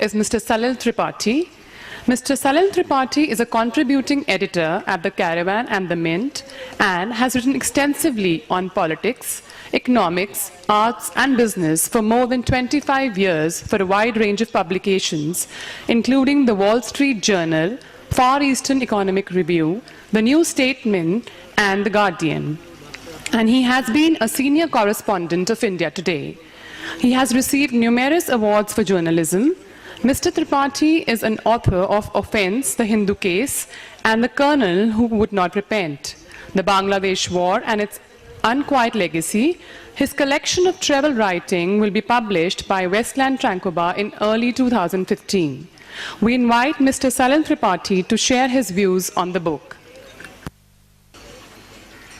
is Mr. Salil Tripathi. Mr. Salil Tripathi is a contributing editor at The Caravan and The Mint and has written extensively on politics, economics, arts and business for more than 25 years for a wide range of publications, including the Wall Street Journal, Far Eastern Economic Review, The New Statesman and The Guardian. And he has been a senior correspondent of India Today. He has received numerous awards for journalism. Mr. Tripathi is an author of Offense, The Hindu Case, and The Colonel Who Would Not Repent, The Bangladesh War and Its Unquiet Legacy. His collection of travel writing will be published by Westland Tranquoba in early 2015. We invite Mr. Salil Tripathi to share his views on the book.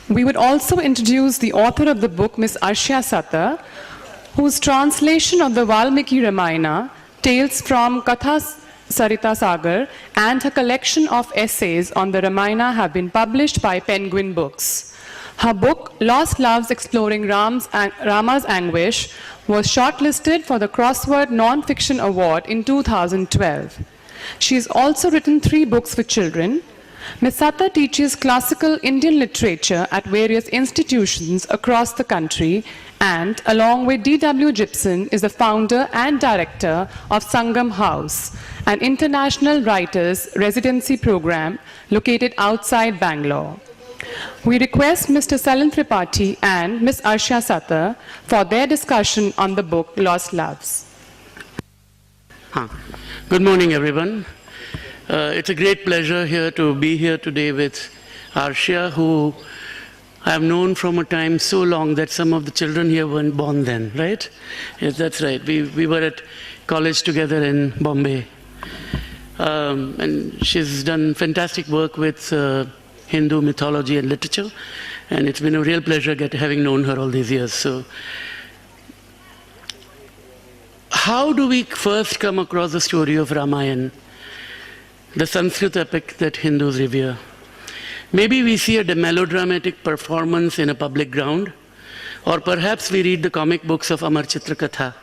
We would also introduce the author of the book, Ms. Arshia Sattar, whose translation of the Valmiki Ramayana, Tales from Katha Sarita Sagar, and her collection of essays on the Ramayana have been published by Penguin Books. Her book, Lost Loves Exploring Rama's Anguish, was shortlisted for the Crossword Non-Fiction Award in 2012. She has also written 3 books for children. Ms. Sattar teaches classical Indian literature at various institutions across the country and, along with D.W. Gibson, is the founder and director of Sangam House, an international writers' residency program located outside Bangalore. We request Mr. Salil Tripathi and Ms. Arshia Sattar for their discussion on the book Lost Loves. Good morning, everyone. It's a great pleasure to be here today with Arshia, who I have known from a time so long that some of the children here weren't born then, right? Yes, that's right. We were at college together in Bombay. And she's done fantastic work with Hindu mythology and literature. And it's been a real pleasure having known her all these years. So, how do we first come across the story of Ramayana, the Sanskrit epic that Hindus revere? Maybe we see a melodramatic performance in a public ground, or perhaps we read the comic books of Amar Chitra Katha.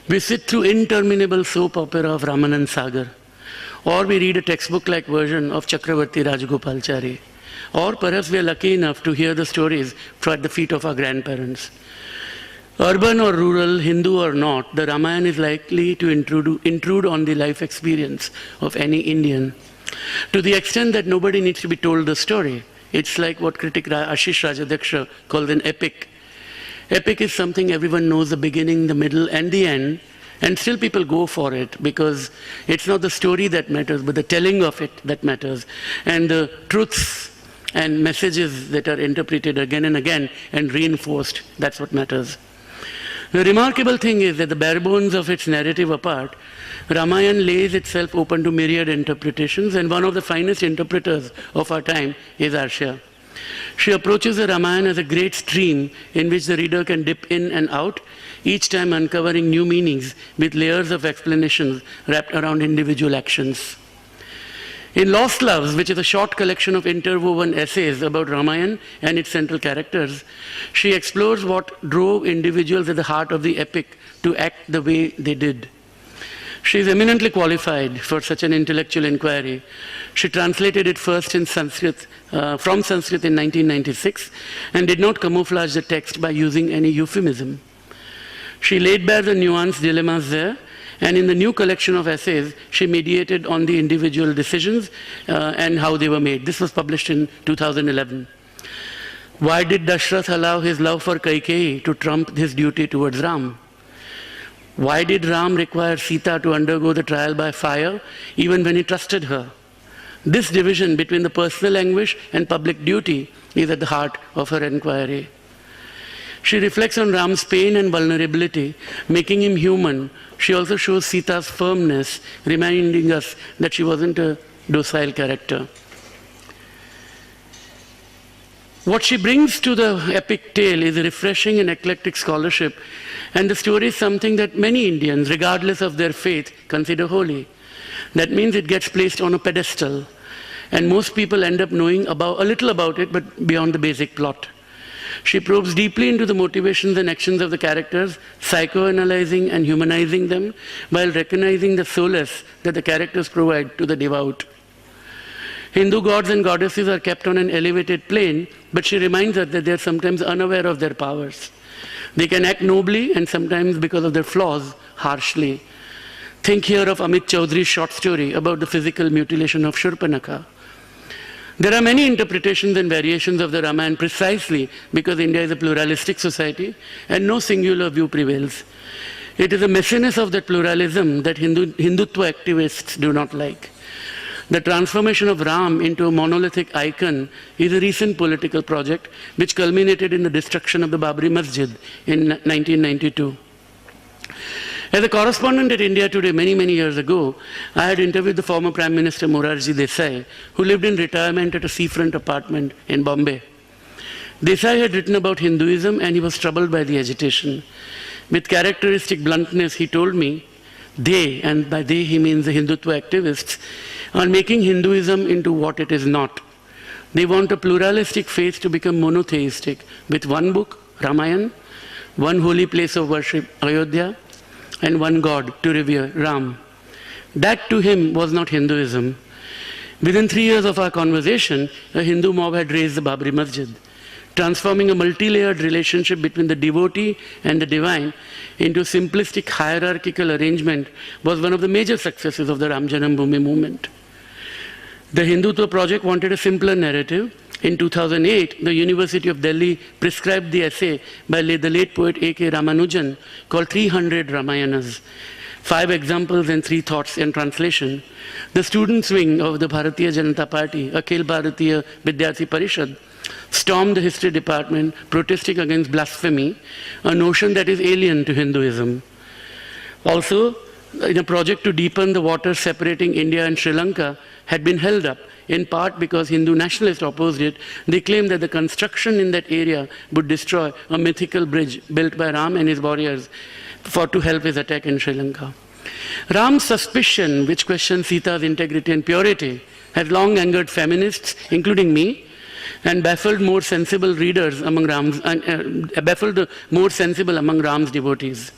We sit through interminable soap opera of Ramanand Sagar, or we read a textbook-like version of Chakravarti Rajagopalchari, or perhaps we are lucky enough to hear the stories at the feet of our grandparents. Urban or rural, Hindu or not, the Ramayana is likely to intrude on the life experience of any Indian, to the extent that nobody needs to be told the story. It's like what critic Ashish Rajadhyaksha called an epic. Epic is something everyone knows the beginning, the middle, and the end, and still people go for it because it's not the story that matters, but the telling of it that matters, and the truths and messages that are interpreted again and again and reinforced, that's what matters. The remarkable thing is that the bare bones of its narrative apart, Ramayana lays itself open to myriad interpretations, and one of the finest interpreters of our time is Arshia. She approaches the Ramayana as a great stream in which the reader can dip in and out, each time uncovering new meanings with layers of explanations wrapped around individual actions. In Lost Loves, which is a short collection of interwoven essays about Ramayana and its central characters, she explores what drove individuals at the heart of the epic to act the way they did. She is eminently qualified for such an intellectual inquiry. She translated it first in Sanskrit, from Sanskrit in 1996 and did not camouflage the text by using any euphemism. She laid bare the nuanced dilemmas there, and in the new collection of essays, she mediated on the individual decisions and how they were made. This was published in 2011. Why did Dashrath allow his love for Kaikeyi to trump his duty towards Ram? Why did Ram require Sita to undergo the trial by fire, even when he trusted her? This division between the personal anguish and public duty is at the heart of her inquiry. She reflects on Ram's pain and vulnerability, making him human. She also shows Sita's firmness, reminding us that she wasn't a docile character. What she brings to the epic tale is a refreshing and eclectic scholarship, and the story is something that many Indians, regardless of their faith, consider holy. That means it gets placed on a pedestal, and most people end up knowing a little about it, but beyond the basic plot. She probes deeply into the motivations and actions of the characters, psychoanalyzing and humanizing them, while recognizing the solace that the characters provide to the devout. Hindu gods and goddesses are kept on an elevated plane, but she reminds us that they are sometimes unaware of their powers. They can act nobly and sometimes, because of their flaws, harshly. Think here of Amit Chaudhary's short story about the physical mutilation of Shurpanakha. There are many interpretations and variations of the Ramayana precisely because India is a pluralistic society and no singular view prevails. It is the messiness of that pluralism that Hindutva activists do not like. The transformation of Ram into a monolithic icon is a recent political project which culminated in the destruction of the Babri Masjid in 1992. As a correspondent at India Today many years ago, I had interviewed the former Prime Minister Morarji Desai, who lived in retirement at a seafront apartment in Bombay. Desai had written about Hinduism and he was troubled by the agitation. With characteristic bluntness, he told me, they, and by they he means the Hindutva activists, are making Hinduism into what it is not. They want a pluralistic faith to become monotheistic, with one book, Ramayana, one holy place of worship, Ayodhya, and one God to revere, Ram. That to him was not Hinduism. Within 3 years of our conversation, a Hindu mob had raised the Babri Masjid. Transforming a multi-layered relationship between the devotee and the divine into a simplistic hierarchical arrangement was one of the major successes of the Ram Janambhoomi movement. The Hindutva project wanted a simpler narrative. In 2008, the University of Delhi prescribed the essay by the late poet A.K. Ramanujan called 300 Ramayanas, 5 examples and 3 thoughts in translation. The students' wing of the Bharatiya Janata Party, Akhil Bharatiya Vidyarthi Parishad, stormed the history department protesting against blasphemy, a notion that is alien to Hinduism. Also, in a project to deepen the waters separating India and Sri Lanka had been held up, in part because Hindu nationalists opposed it. They claimed that the construction in that area would destroy a mythical bridge built by Ram and his warriors to help his attack in Sri Lanka. Ram's suspicion, which questions Sita's integrity and purity, has long angered feminists, including me, and baffled more sensible readers among baffled the more sensible among Ram's devotees.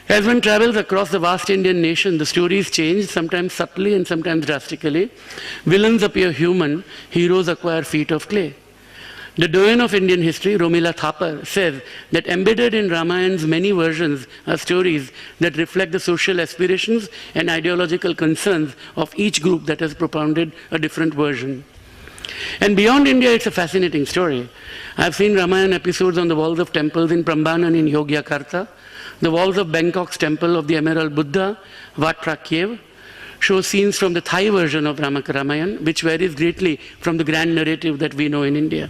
As one travels across the vast Indian nation, the stories change, sometimes subtly and sometimes drastically. Villains appear human, heroes acquire feet of clay. The doyen of Indian history, Romila Thapar, says that embedded in Ramayan's many versions are stories that reflect the social aspirations and ideological concerns of each group that has propounded a different version. And beyond India, it's a fascinating story. I've seen Ramayana episodes on the walls of temples in Prambanan in Yogyakarta. The walls of Bangkok's temple of the Emerald Buddha, Wat Phra Kiev, show scenes from the Thai version of Ramayana, which varies greatly from the grand narrative that we know in India.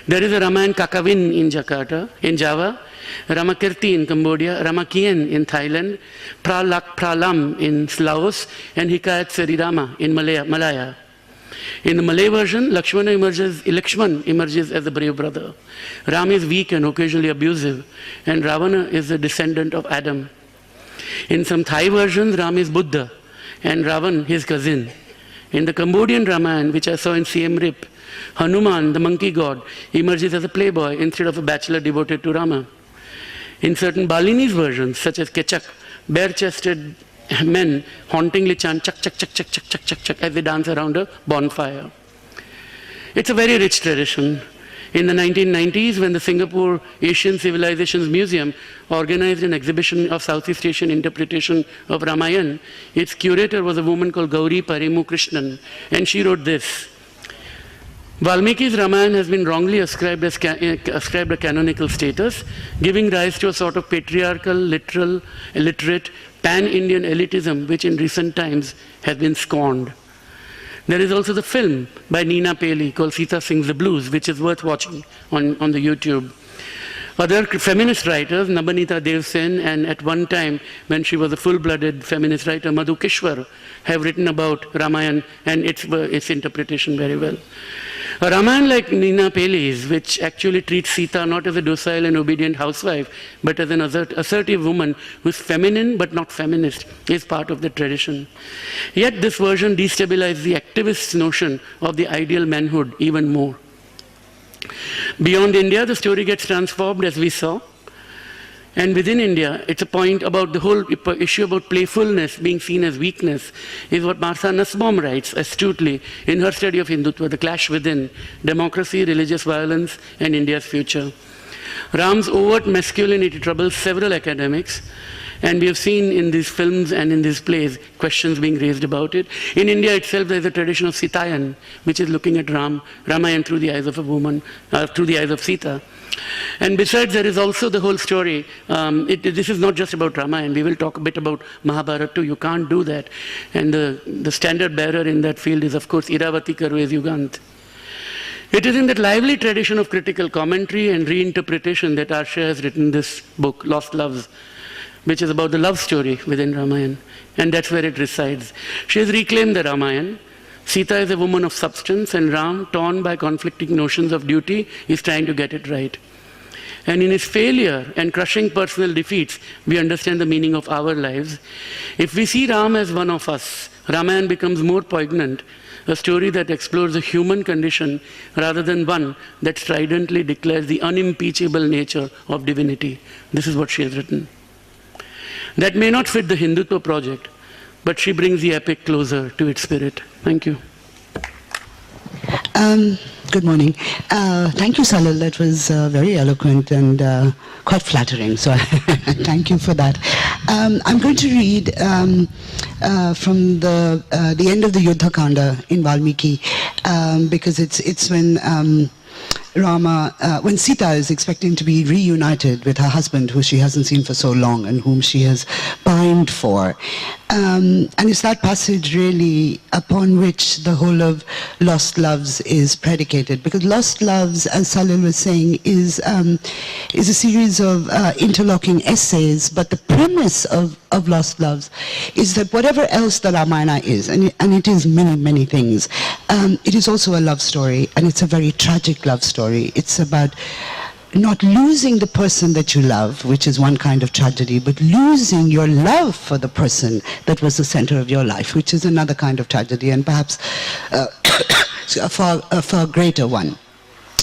There is a Ramayana Kakavin in Java, Ramakirti in Cambodia, Ramakien in Thailand, Pralak Pralam in Laos, and Hikayat Sarirama in Malaya. In the Malay version, Lakshman emerges as a brave brother. Ram is weak and occasionally abusive, and Ravana is a descendant of Adam. In some Thai versions, Ram is Buddha, and Ravan his cousin. In the Cambodian Ramayana, which I saw in Siem Reap, Hanuman, the monkey god, emerges as a playboy instead of a bachelor devoted to Rama. In certain Balinese versions, such as Kechak, bare-chested men hauntingly chant chak chak chak chak chak chak chak chak as they dance around a bonfire. It's a very rich tradition. In the 1990s, when the Singapore Asian Civilizations Museum organized an exhibition of Southeast Asian interpretation of Ramayana, its curator was a woman called Gauri Parimu Krishnan, and she wrote this. Valmiki's Ramayana has been wrongly ascribed a canonical status, giving rise to a sort of patriarchal, illiterate, pan-Indian elitism which in recent times has been scorned. There is also the film by Nina Paley called Sita Sings the Blues, which is worth watching on the YouTube. Other feminist writers, Nabanita Devsen, and at one time when she was a full-blooded feminist writer, Madhu Kishwar, have written about Ramayana and its interpretation very well. A Ramayana like Nina Paley's, which actually treats Sita not as a docile and obedient housewife, but as an assertive woman who is feminine but not feminist, is part of the tradition. Yet this version destabilized the activist's notion of the ideal manhood even more. Beyond India, the story gets transformed, as we saw. And within India, it's a point about the whole issue about playfulness being seen as weakness, is what Martha Nussbaum writes astutely in her study of Hindutva, The Clash Within, Democracy, Religious Violence, and India's Future. Ram's overt masculinity troubles several academics, and we have seen in these films and in these plays questions being raised about it. In India itself, there is a tradition of Sitayan, which is looking at Ramayan through the eyes of a woman, through the eyes of Sita. And besides, there is also the whole story. This is not just about Ramayan. We will talk a bit about Mahabharata too. You can't do that. And the standard bearer in that field is, of course, Iravati Karve's Yugant. It is in that lively tradition of critical commentary and reinterpretation that Arsha has written this book, Lost Loves, which is about the love story within Ramayan. And that's where it resides. She has reclaimed the Ramayan. Sita is a woman of substance, and Ram, torn by conflicting notions of duty, is trying to get it right. And in his failure and crushing personal defeats, we understand the meaning of our lives. If we see Ram as one of us, Ramayan becomes more poignant, a story that explores the human condition rather than one that stridently declares the unimpeachable nature of divinity. This is what she has written. That may not fit the Hindutva project, but she brings the epic closer to its spirit. Thank you. Good morning. Thank you, Salil. That was very eloquent and quite flattering. So thank you for that. I'm going to read from the end of the Yuddha Kanda in Valmiki, because it's when when Sita is expecting to be reunited with her husband, who she hasn't seen for so long and whom she has pined for. And it's that passage really upon which the whole of Lost Loves is predicated. Because Lost Loves, as Salil was saying, is a series of interlocking essays, but the premise of Lost Loves is that whatever else the Ramayana is, and it is many, many things, it is also a love story, and it's a very tragic love story. It's about not losing the person that you love, which is one kind of tragedy, but losing your love for the person that was the center of your life, which is another kind of tragedy, and perhaps a far greater one.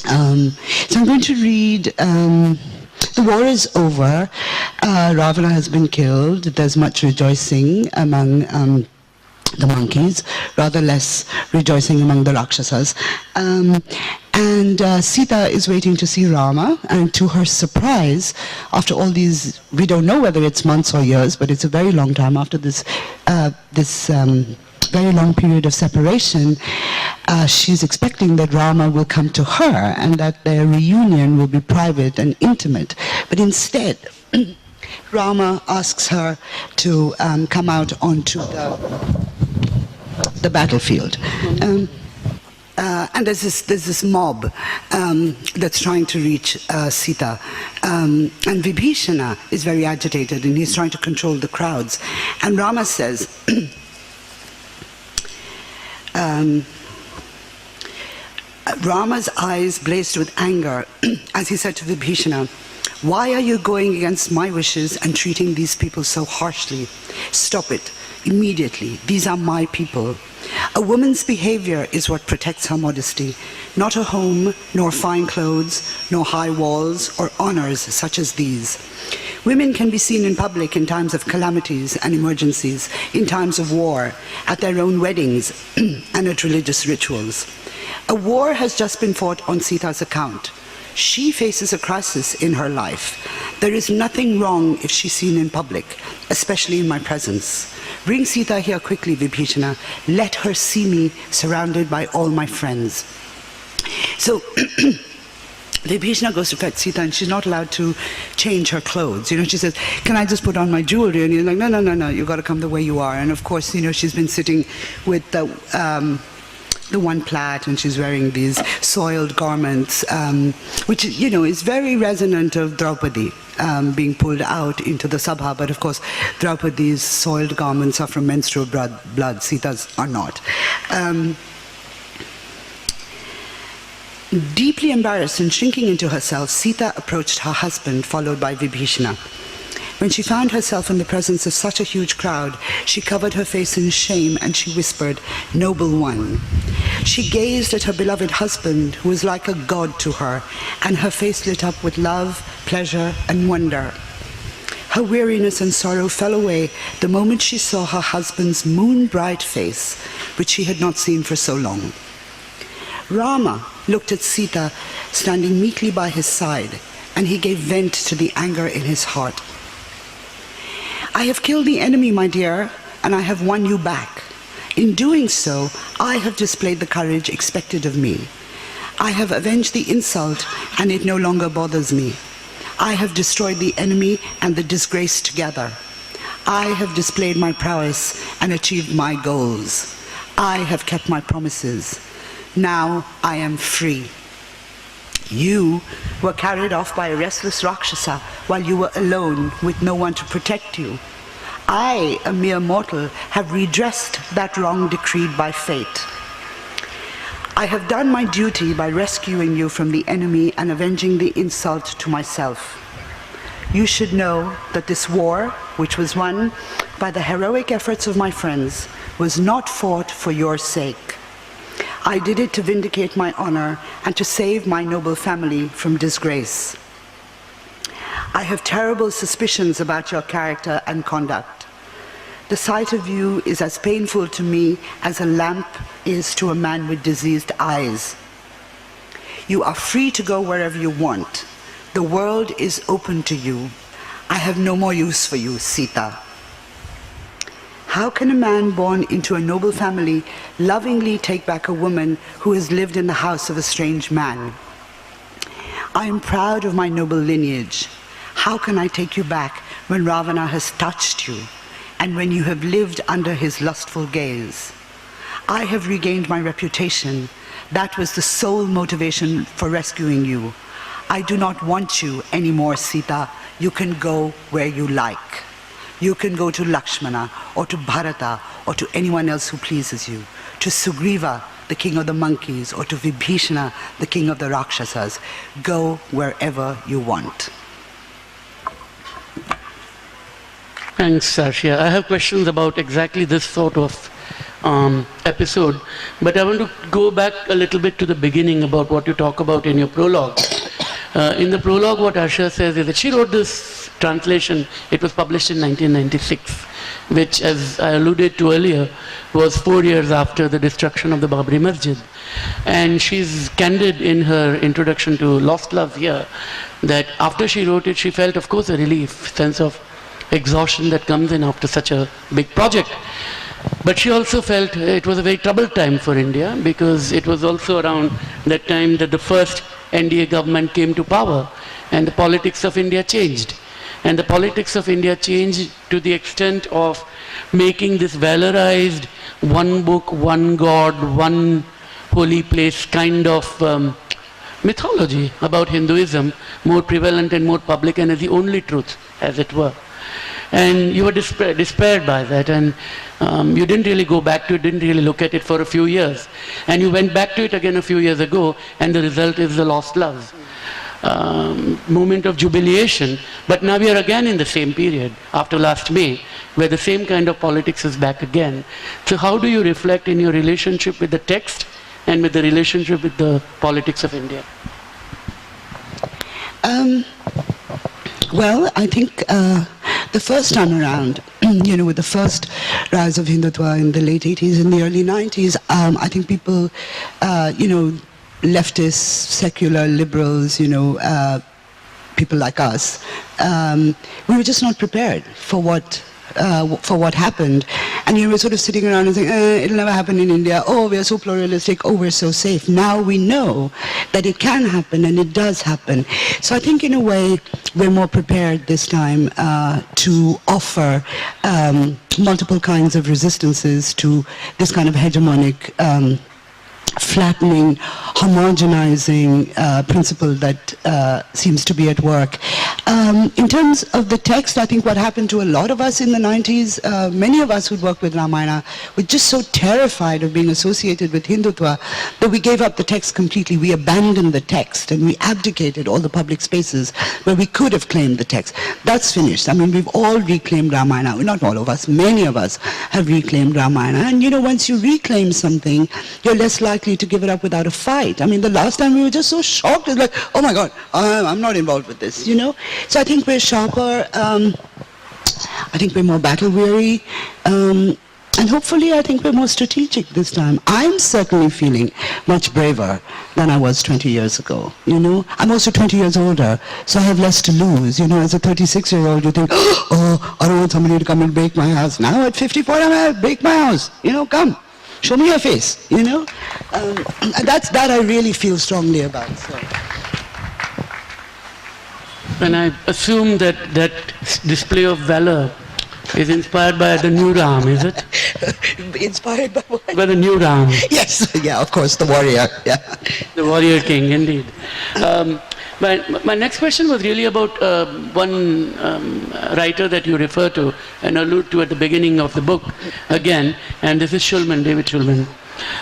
So I'm going to read. The war is over. Ravana has been killed. There's much rejoicing among the monkeys, rather less rejoicing among the Rakshasas. And Sita is waiting to see Rama, and to her surprise, after all these, we don't know whether it's months or years, but it's a very long time after this very long period of separation, she's expecting that Rama will come to her and that their reunion will be private and intimate. But instead, Rama asks her to come out onto the battlefield. And there's this mob that's trying to reach Sita. And Vibhishana is very agitated, and he's trying to control the crowds. And Rama says, Rama's eyes blazed with anger as he said to Vibhishana, "Why are you going against my wishes and treating these people so harshly? Stop it immediately. These are my people. A woman's behavior is what protects her modesty, not a home, nor fine clothes, nor high walls, or honors such as these. Women can be seen in public in times of calamities and emergencies, in times of war, at their own weddings, and at religious rituals. A war has just been fought on Sita's account. She faces a crisis in her life. There is nothing wrong if she's seen in public, especially in my presence. Bring Sita here quickly, Vibhishana. Let her see me surrounded by all my friends." So Vibhishana goes to fetch Sita, and she's not allowed to change her clothes. She says, "Can I just put on my jewelry?" And he's like, no, you got to come the way you are. And of course, she's been sitting with the one plait, and she's wearing these soiled garments, which, is very resonant of Draupadi being pulled out into the sabha. But of course, Draupadi's soiled garments are from menstrual blood. Sita's are not. Deeply embarrassed and shrinking into herself, Sita approached her husband, followed by Vibhishana. When she found herself in the presence of such a huge crowd, she covered her face in shame and she whispered, "Noble one." She gazed at her beloved husband, who was like a god to her, and her face lit up with love, pleasure, and wonder. Her weariness and sorrow fell away the moment she saw her husband's moon-bright face, which she had not seen for so long. Rama looked at Sita standing meekly by his side, and he gave vent to the anger in his heart. "I have killed the enemy, my dear, and I have won you back. In doing so, I have displayed the courage expected of me. I have avenged the insult, and it no longer bothers me. I have destroyed the enemy and the disgrace together. I have displayed my prowess and achieved my goals. I have kept my promises. Now I am free. You were carried off by a restless Rakshasa while you were alone with no one to protect you. I, a mere mortal, have redressed that wrong decreed by fate. I have done my duty by rescuing you from the enemy and avenging the insult to myself. You should know that this war, which was won by the heroic efforts of my friends, was not fought for your sake. I did it to vindicate my honor and to save my noble family from disgrace. I have terrible suspicions about your character and conduct. The sight of you is as painful to me as a lamp is to a man with diseased eyes. You are free to go wherever you want. The world is open to you. I have no more use for you, Sita. How can a man born into a noble family lovingly take back a woman who has lived in the house of a strange man? I am proud of my noble lineage. How can I take you back when Ravana has touched you and when you have lived under his lustful gaze? I have regained my reputation. That was the sole motivation for rescuing you. I do not want you anymore, Sita. You can go where you like. You can go to Lakshmana or to Bharata or to anyone else who pleases you, to Sugriva, the king of the monkeys, or to Vibhishana, the king of the Rakshasas. Go wherever you want. Thanks, Arshia. I have questions about exactly this sort of episode, but I want to go back a little bit to the beginning about what you talk about in your prologue. In the prologue, what Arshia says is that she wrote this translation. It was published in 1996, which, as I alluded to earlier, was 4 years after the destruction of the Babri Masjid. And she's candid in her introduction to Lost Love here, that after she wrote it, she felt, of course, a relief, sense of exhaustion that comes in after such a big project. But she also felt it was a very troubled time for India, because it was also around that time that the first NDA government came to power, and the politics of India changed. And the politics of India changed to the extent of making this valorized one book, one God, one holy place kind of mythology about Hinduism more prevalent and more public and as the only truth, as it were. And you were despaired by that, and you didn't really go back to it, didn't really look at it for a few years. And you went back to it again a few years ago, and the result is the Lost Love. Moment of jubilation, but now we are again in the same period, after last May, where the same kind of politics is back again. So how do you reflect in your relationship with the text and with the relationship with the politics of India? Well, I think the first time around, with the first rise of Hindutva in the late 80s and the early 90s, I think people, leftists, secular liberals, people like us, we were just not prepared for what happened. And you were sort of sitting around and saying, it'll never happen in India. Oh, we're so pluralistic. Oh, we're so safe. Now we know that it can happen, and it does happen. So I think in a way we're more prepared this time to offer multiple kinds of resistances to this kind of hegemonic flattening, homogenizing principle that seems to be at work. In terms of the text, I think what happened to a lot of us in the 90s, many of us who'd worked with Ramayana were just so terrified of being associated with Hindutva that we gave up the text completely. We abandoned the text and we abdicated all the public spaces where we could have claimed the text. That's finished. I mean, we've all reclaimed Ramayana. Not all of us, many of us have reclaimed Ramayana. And you know, once you reclaim something, you're less likely to give it up without a fight. I mean, the last time we were just so shocked. It's like, oh my God, I'm not involved with this, you know? So I think we're sharper. I think we're more battle-weary. And hopefully, I think we're more strategic this time. I'm certainly feeling much braver than I was 20 years ago, you know? I'm also 20 years older, so I have less to lose. You know, as a 36-year-old, you think, oh, I don't want somebody to come and break my house. Now at 54, I'm going to break my house. You know, come, show me your face, you know? That I really feel strongly about, so. And I assume that that display of valor is inspired by the new Ram, is it? Inspired by what? By the new Ram. Yes, yeah, of course, the warrior, yeah. The warrior king, indeed. My next question was really about one writer that you refer to and allude to at the beginning of the book again, and this is Shulman, David Shulman.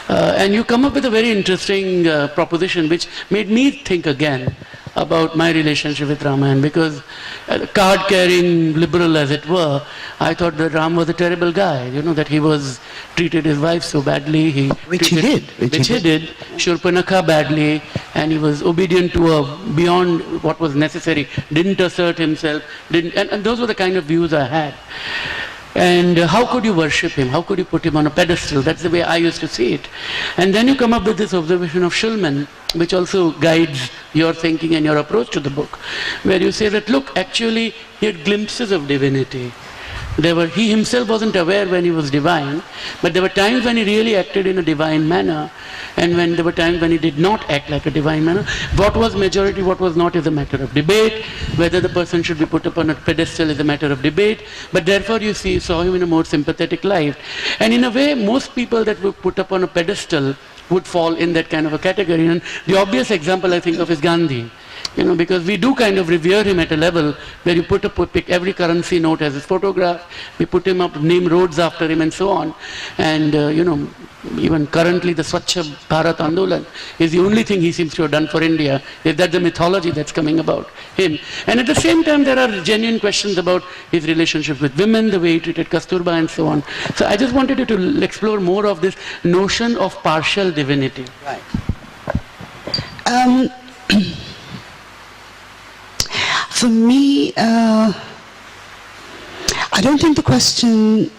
And you come up with a very interesting proposition which made me think again about my relationship with Ramayana, because card-carrying liberal as it were, I thought that Ram was a terrible guy, you know, that he was treated his wife so badly. Which he did. Shurpanakha badly, and he was obedient to her beyond what was necessary, didn't assert himself, and those were the kind of views I had. And how could you worship him? How could you put him on a pedestal? That's the way I used to see it. And then you come up with this observation of Shulman, which also guides your thinking and your approach to the book, where you say that, look, actually he had glimpses of divinity. He himself wasn't aware when he was divine, but there were times when he really acted in a divine manner, and when there were times when he did not act like a divine manner. What was majority, what was not is a matter of debate. Whether the person should be put up on a pedestal is a matter of debate, but therefore you saw him in a more sympathetic light. And in a way, most people that were put up on a pedestal would fall in that kind of a category. And the obvious example I think of is Gandhi. You know, because we do kind of revere him at a level where you pick every currency note as his photograph, we put him up, name roads after him and so on. And, you know, even currently the Swachh Bharat Andolan is the only thing he seems to have done for India. Is that the mythology that's coming about him? And at the same time, there are genuine questions about his relationship with women, the way he treated Kasturba and so on. So I just wanted you to explore more of this notion of partial divinity. Right. For me, I don't think the question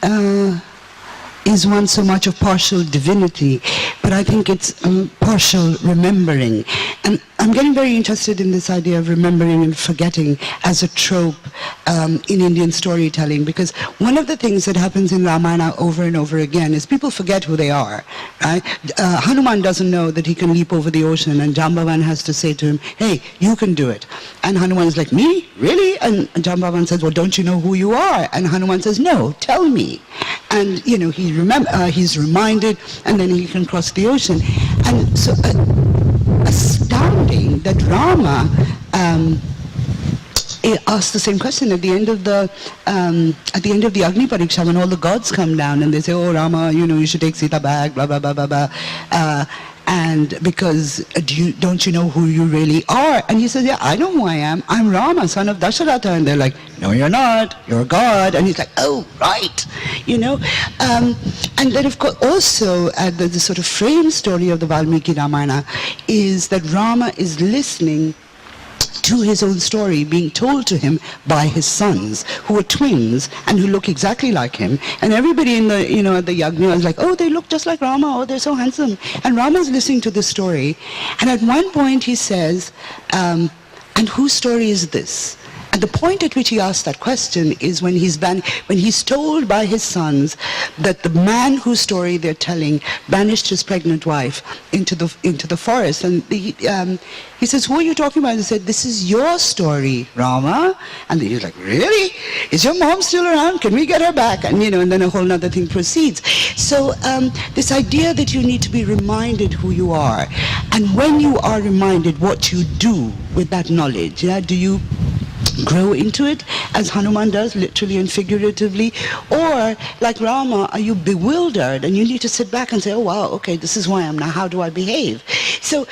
is one so much of partial divinity, but I think it's partial remembering. And I'm getting very interested in this idea of remembering and forgetting as a trope in Indian storytelling, because one of the things that happens in Ramayana over and over again is people forget who they are, right? Hanuman doesn't know that he can leap over the ocean, and Jambavan has to say to him, hey, you can do it. And Hanuman is like, me? Really? And Jambavan says, well, don't you know who you are? And Hanuman says, no, tell me. And, you know, he's reminded, and then he can cross the ocean. And so astounding that Rama asked the same question at the end of the Agni Pariksha, when all the gods come down and they say, oh Rama, you know, you should take Sita back, blah blah blah blah blah, and because don't you know who you really are? And he says, yeah, I know who I am. I'm Rama, son of Dasharatha. And they're like, no, you're not. You're a god. And he's like, oh, right, you know. And then, of course, also the sort of frame story of the Valmiki Ramayana is that Rama is listening to his own story being told to him by his sons, who are twins and who look exactly like him. And everybody in the, you know, at the Yagna is like, oh, they look just like Rama, oh, they're so handsome. And Rama's listening to this story, and at one point he says, and whose story is this? And the point at which he asks that question is when he's told by his sons that the man whose story they're telling banished his pregnant wife into the forest. And he says, who are you talking about? And he said, this is your story, Rama. And he's like, really? Is your mom still around? Can we get her back? And, and then a whole other thing proceeds. So this idea that you need to be reminded who you are. And when you are reminded, what you do with that knowledge. Do you grow into it, as Hanuman does, literally and figuratively? Or, like Rama, are you bewildered and you need to sit back and say, oh wow, okay, this is who I am now, how do I behave? So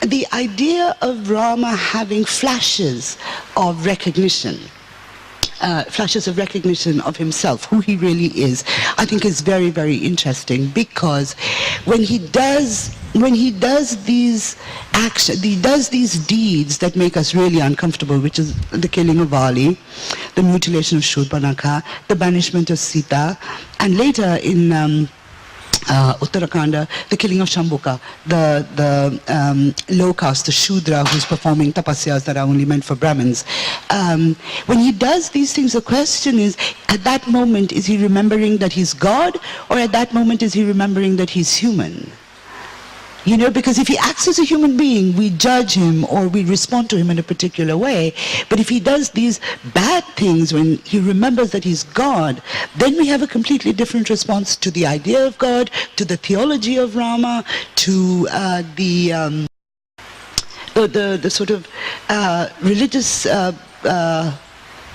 the idea of Rama having flashes of recognition of himself, who he really is, I think is very, very interesting, because when he does these actions, he does these deeds that make us really uncomfortable, which is the killing of Vali, the mutilation of Shurpanakha, the banishment of Sita, and later in Uttarakanda, the killing of Shambhuka, the low caste, the Shudra, who's performing tapasyas that are only meant for Brahmins. When he does these things, the question is, at that moment, is he remembering that he's God, or at that moment is he remembering that he's human? Because if he acts as a human being, we judge him or we respond to him in a particular way. But if he does these bad things when he remembers that he's God, then we have a completely different response to the idea of God, to the theology of Rama, to the sort of religious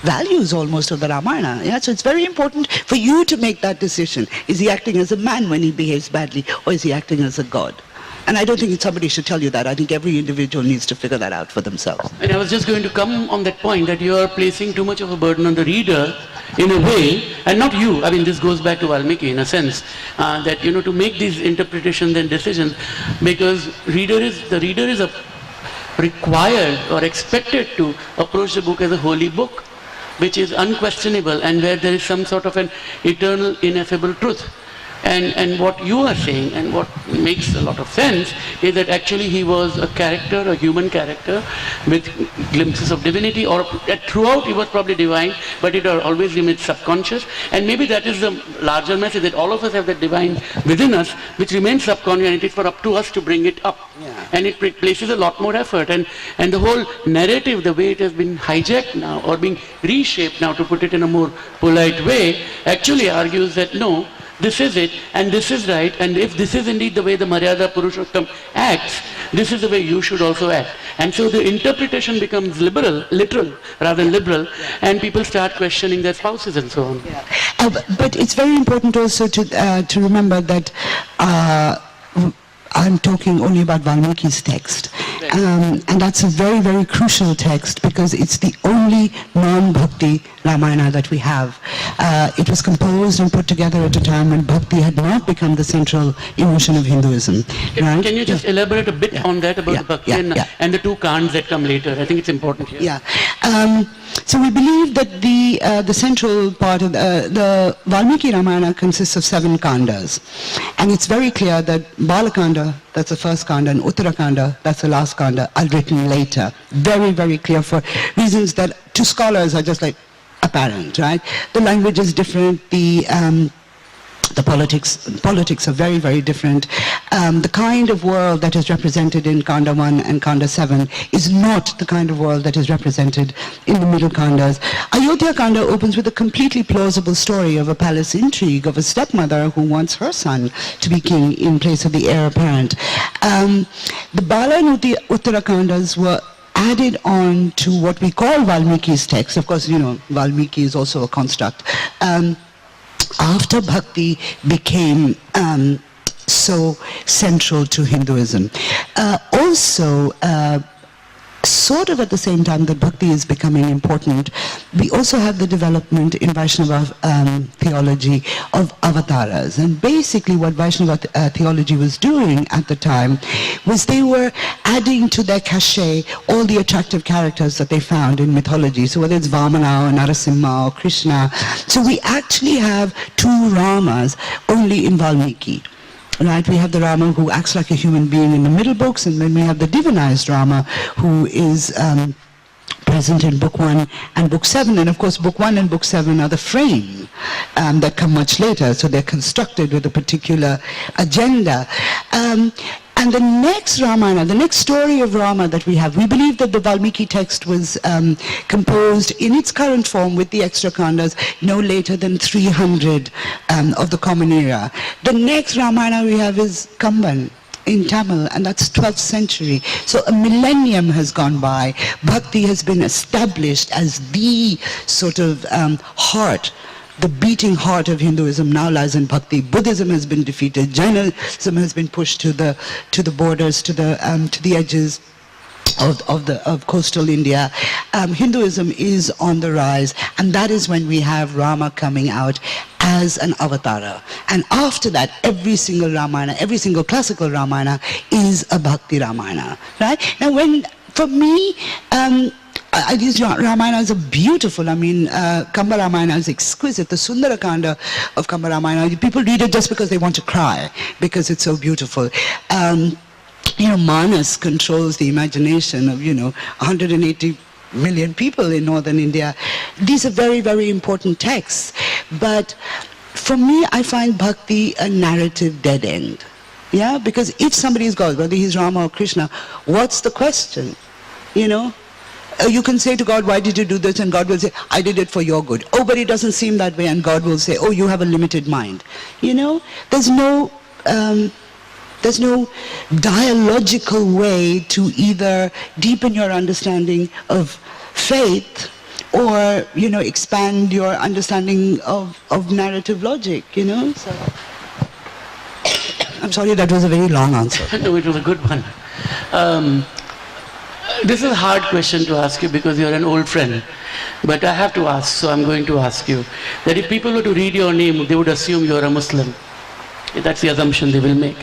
values almost of the Ramayana. So it's very important for you to make that decision. Is he acting as a man when he behaves badly, or is he acting as a God? And I don't think somebody should tell you that. I think every individual needs to figure that out for themselves. And I was just going to come on that point, that you are placing too much of a burden on the reader in a way, and not you. I mean, this goes back to Valmiki in a sense, that, to make these interpretations and decisions, because the reader is required or expected to approach the book as a holy book, which is unquestionable and where there is some sort of an eternal, ineffable truth. And what you are saying, and what makes a lot of sense, is that actually he was a character, a human character, with glimpses of divinity, or throughout he was probably divine, but it always remains subconscious. And maybe that is the larger message, that all of us have that divine within us, which remains subconscious, and it is for up to us to bring it up. Yeah. And it places a lot more effort. And the whole narrative, the way it has been hijacked now, or being reshaped now, to put it in a more polite way, actually argues that no, this is it, and this is right, and if this is indeed the way the Maryada Purushottam acts, this is the way you should also act. And so the interpretation becomes literal rather than liberal, and people start questioning their spouses and so on. Yeah. But it's very important also to remember that I'm talking only about Valmiki's text. And that's a very, very crucial text, because it's the only non-bhakti Ramayana that we have. It was composed and put together at a time when bhakti had not become the central emotion of Hinduism. Right? Can you just elaborate a bit on that, about the bhakti and the two kands that come later? I think it's important here. Yeah. So we believe that the central part of the Valmiki Ramayana consists of 7 kandas. And it's very clear that Balakanda, that's the first kanda, and Uttarakanda, that's the last kanda, are written later. Very, very clear, for reasons that to scholars are just like apparent, right? The language is different, the politics are very, very different. The kind of world that is represented in Kanda 1 and Kanda 7 is not the kind of world that is represented in the middle Kandas. Ayodhya Kanda opens with a completely plausible story of a palace intrigue of a stepmother who wants her son to be king in place of the heir apparent. The Bala and Uttara Kandas were added on to what we call Valmiki's text. Of course, Valmiki is also a construct. After bhakti became so central to Hinduism. Also, sort of at the same time that bhakti is becoming important, we also have the development in Vaishnava theology of avatars. And basically what Vaishnava theology was doing at the time was they were adding to their cachet all the attractive characters that they found in mythology. So whether it's Vamana or Narasimha or Krishna. So we actually have 2 Ramas only in Valmiki. Right, we have the Rama who acts like a human being in the middle books, and then we have the divinized Rama who is present in Book 1 and Book 7. And of course, Book 1 and Book 7 are the frame that come much later. So they're constructed with a particular agenda. And the next Ramayana, the next story of Rama that we have, we believe that the Valmiki text was composed in its current form with the extra khandas no later than 300 of the Common Era. The next Ramayana we have is Kamban in Tamil, and that's 12th century. So a millennium has gone by. Bhakti has been established as the sort of heart. The beating heart of Hinduism now lies in Bhakti. Buddhism has been defeated. Jainism has been pushed to the borders, to the edges of coastal India. Hinduism is on the rise, and that is when we have Rama coming out as an avatara. And after that, every single Ramayana, every single classical Ramayana is a Bhakti Ramayana, right? Now, for me, these Ramayanas are beautiful. I mean, Kamba Ramayana is exquisite. The Sundarakanda of Kamba Ramayana, people read it just because they want to cry, because it's so beautiful. Manas controls the imagination of, 180 million people in northern India. These are very, very important texts. But for me, I find Bhakti a narrative dead end. Yeah, because if somebody is God, whether he's Rama or Krishna, what's the question? You can say to God, why did you do this? And God will say, I did it for your good. Oh, but it doesn't seem that way. And God will say, oh, you have a limited mind. There's no dialogical way to either deepen your understanding of faith or, expand your understanding of narrative logic, So, I'm sorry, that was a very long answer. No, it was a good one. This is a hard question to ask you because you're an old friend. But I have to ask, so I'm going to ask you, that if people were to read your name, they would assume you're a Muslim. That's the assumption they will make.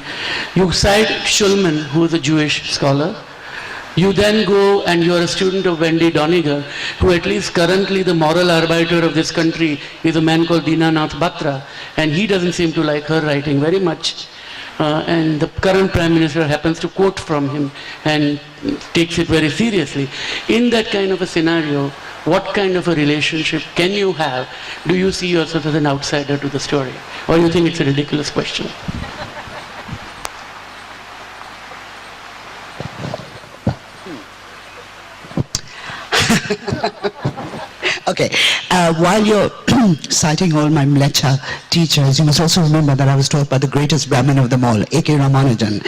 You cite Shulman, who is a Jewish scholar. You then go and you're a student of Wendy Doniger, who at least currently the moral arbiter of this country is a man called Dinanath Batra, and he doesn't seem to like her writing very much. And the current Prime Minister happens to quote from him and takes it very seriously. In that kind of a scenario, what kind of a relationship can you have? Do you see yourself as an outsider to the story? Or you think it's a ridiculous question? Okay, while you're citing all my Mlecha teachers, you must also remember that I was taught by the greatest Brahmin of them all, A.K. Ramanujan,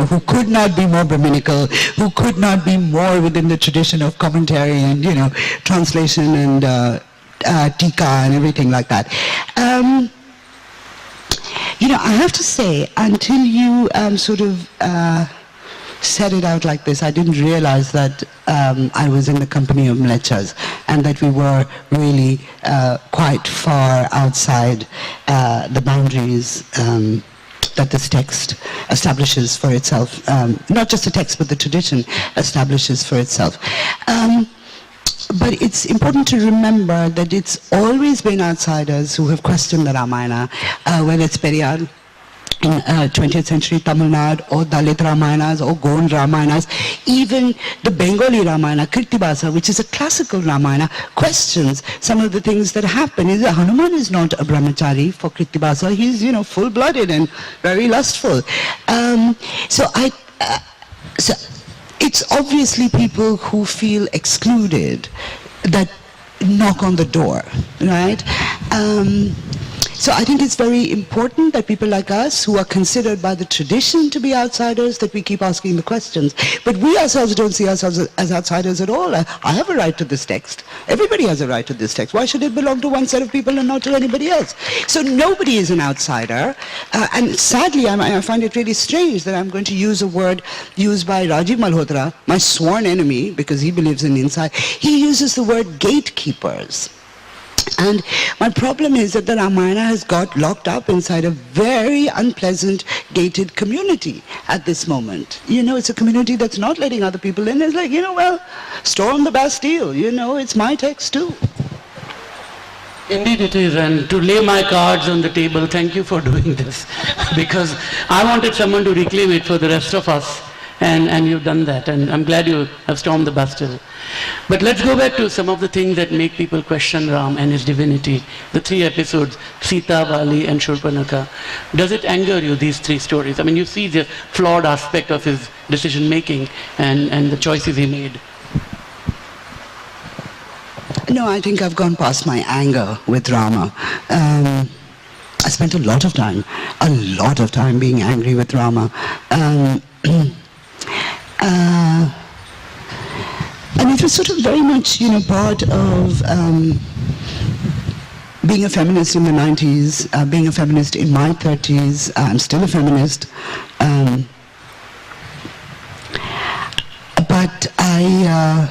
who could not be more Brahminical, who could not be more within the tradition of commentary and, translation and tika and everything like that. I have to say, until you said it out like this, I didn't realize that I was in the company of Mlechas and that we were really quite far outside the boundaries that this text establishes for itself. Not just the text, but the tradition establishes for itself. But it's important to remember that it's always been outsiders who have questioned the Ramayana, whether it's Periyar in 20th century Tamil Nadu, or Dalit Ramayanas, or Gond Ramayanas, even the Bengali Ramayana, Kirtibasa, which is a classical Ramayana, questions some of the things that happen. Hanuman is not a brahmachari for Kirtibasa, he's, full-blooded and very lustful. So it's obviously people who feel excluded that knock on the door, right? So I think it's very important that people like us, who are considered by the tradition to be outsiders, that we keep asking the questions. But we ourselves don't see ourselves as outsiders at all. I have a right to this text. Everybody has a right to this text. Why should it belong to one set of people and not to anybody else? So nobody is an outsider. And sadly, I find it really strange that I'm going to use a word used by Rajiv Malhotra, my sworn enemy, because he believes in inside. He uses the word gatekeepers. And my problem is that the Ramayana has got locked up inside a very unpleasant gated community at this moment. It's a community that's not letting other people in. It's like, storm the Bastille, it's my text too. Indeed it is, and to lay my cards on the table, thank you for doing this. Because I wanted someone to reclaim it for the rest of us. and you've done that, and I'm glad you have stormed the Bastille. But let's go back to some of the things that make people question Ram and his divinity. The 3 episodes, Sita, Vali, and Shurpanakha. Does it anger you, these 3 stories? I mean, you see the flawed aspect of his decision making and the choices he made. No, I think I've gone past my anger with Rama. I spent a lot of time being angry with Rama. And it was sort of very much, part of being a feminist in the 90s, being a feminist in my 30s. I'm still a feminist. But I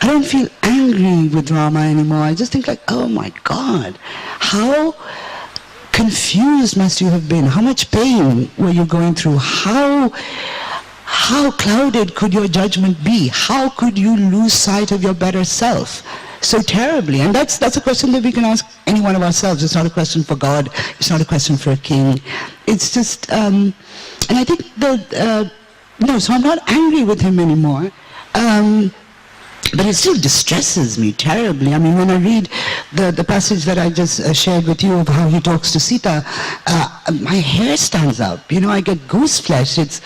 don't feel angry with Rama anymore. I just think like, oh my God, how confused must you have been? How much pain were you going through? How clouded could your judgment be? How could you lose sight of your better self so terribly? And that's a question that we can ask any one of ourselves. It's not a question for God. It's not a question for a king. It's just, and I think that, no, so I'm not angry with him anymore. But it still distresses me terribly. I mean, when I read the passage that I just shared with you of how he talks to Sita, my hair stands up. I get goose flesh. It's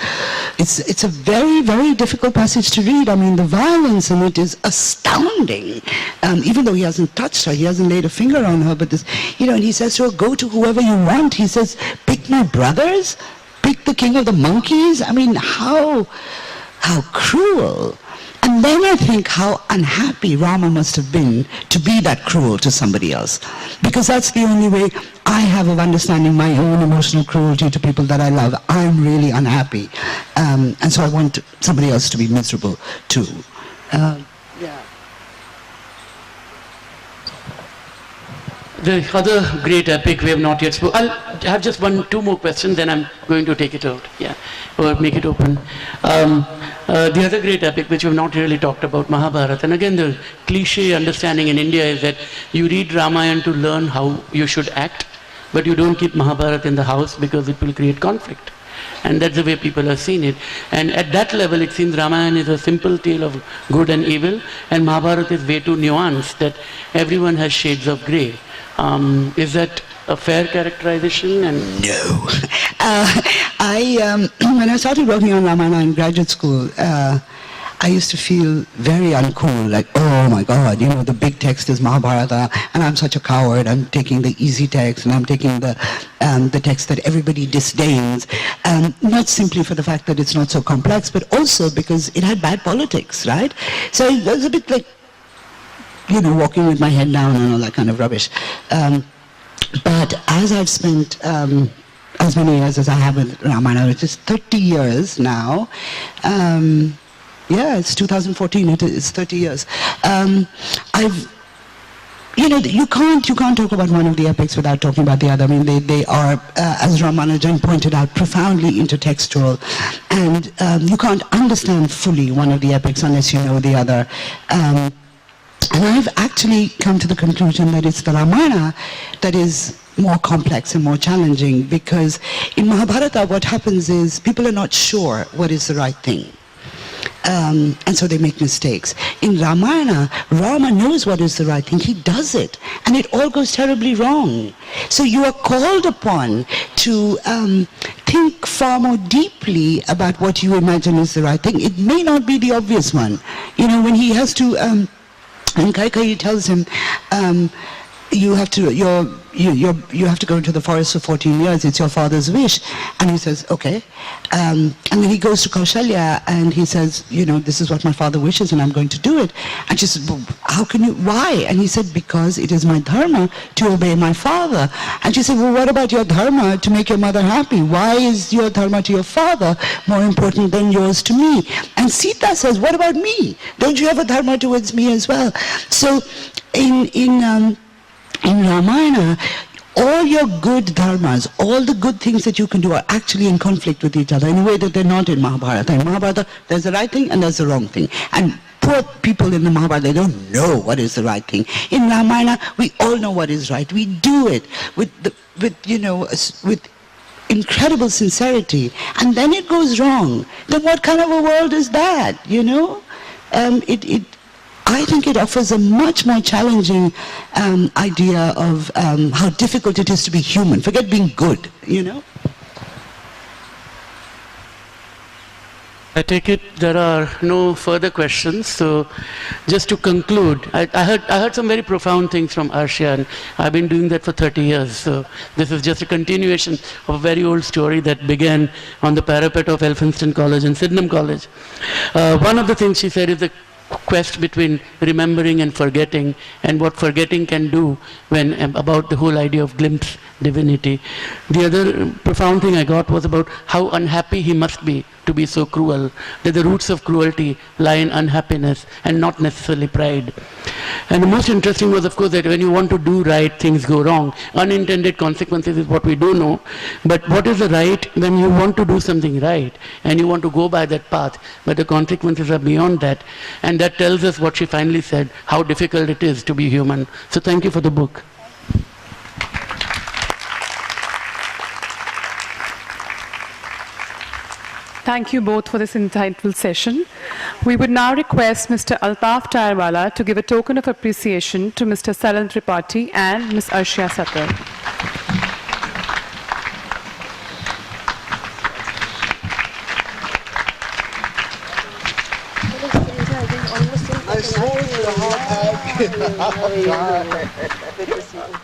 a very, very difficult passage to read. I mean, the violence in it is astounding. Even though he hasn't touched her, he hasn't laid a finger on her, but this, and he says to her, go to whoever you want. He says, pick my brothers, pick the king of the monkeys. I mean, how cruel. And then I think how unhappy Rama must have been to be that cruel to somebody else. Because that's the only way I have of understanding my own emotional cruelty to people that I love. I'm really unhappy. And so I want somebody else to be miserable too. The other great epic we have not yet spoken. I'll have just 2 more questions, then I'm going to take it out, or make it open. The other great epic which we have not really talked about, Mahabharata. And again, the cliche understanding in India is that you read Ramayana to learn how you should act, but you don't keep Mahabharata in the house because it will create conflict. And that's the way people have seen it. And at that level, it seems Ramayana is a simple tale of good and evil, and Mahabharata is way too nuanced that everyone has shades of grey. Is that a fair characterization? And no. When I started working on Ramayana in graduate school, I used to feel very uncool, like, oh my God, the big text is Mahabharata, and I'm such a coward. I'm taking the easy text, and I'm taking the text that everybody disdains, not simply for the fact that it's not so complex, but also because it had bad politics, right? So it was a bit like, walking with my head down and all that kind of rubbish. But as I've spent as many years as I have with Ramayana, which is 30 years now, it's 2014, it's 30 years. You can't talk about one of the epics without talking about the other. I mean, they are, as Ramanujan pointed out, profoundly intertextual, and you can't understand fully one of the epics unless you know the other. And I've actually come to the conclusion that it's the Ramayana that is more complex and more challenging, because in Mahabharata what happens is people are not sure what is the right thing. And so they make mistakes. In Ramayana, Rama knows what is the right thing. He does it. And it all goes terribly wrong. So you are called upon to think far more deeply about what you imagine is the right thing. It may not be the obvious one. When he has to... and Kaikeyi tells him, you have to go into the forest for 14 years, it's your father's wish. And he says, okay. And then he goes to Kaushalya and he says, this is what my father wishes and I'm going to do it. And she says, well, how can you, why? And he said, because it is my dharma to obey my father. And she said, well, what about your dharma to make your mother happy? Why is your dharma to your father more important than yours to me? And Sita says, what about me? Don't you have a dharma towards me as well? So in Ramayana, all your good dharmas, all the good things that you can do are actually in conflict with each other in a way that they're not in Mahabharata. In Mahabharata, there's the right thing and there's the wrong thing. And poor people in the Mahabharata, they don't know what is the right thing. In Ramayana, we all know what is right. We do it with incredible sincerity, and then it goes wrong, then what kind of a world is that, you know? I think it offers a much more challenging idea of how difficult it is to be human. Forget being good, you know? I take it there are no further questions. So just to conclude, I heard some very profound things from Arshia, and I've been doing that for 30 years. So this is just a continuation of a very old story that began on the parapet of Elphinstone College and Sydenham College. One of the things she said is the quest between remembering and forgetting, and what forgetting can do when about the whole idea of glimpse divinity. The other profound thing I got was about how unhappy he must be to be so cruel, that the roots of cruelty lie in unhappiness and not necessarily pride. And the most interesting was, of course, that when you want to do right, things go wrong. Unintended consequences is what we do know, but what is the right when you want to do something right and you want to go by that path, but the consequences are beyond that. And that tells us what she finally said, how difficult it is to be human. So thank you for the book. Thank you both for this insightful session. We would now request Mr. Altaf Tyrewala to give a token of appreciation to Mr. Salil Tripathi and Ms. Arshia Sattar. I saw you.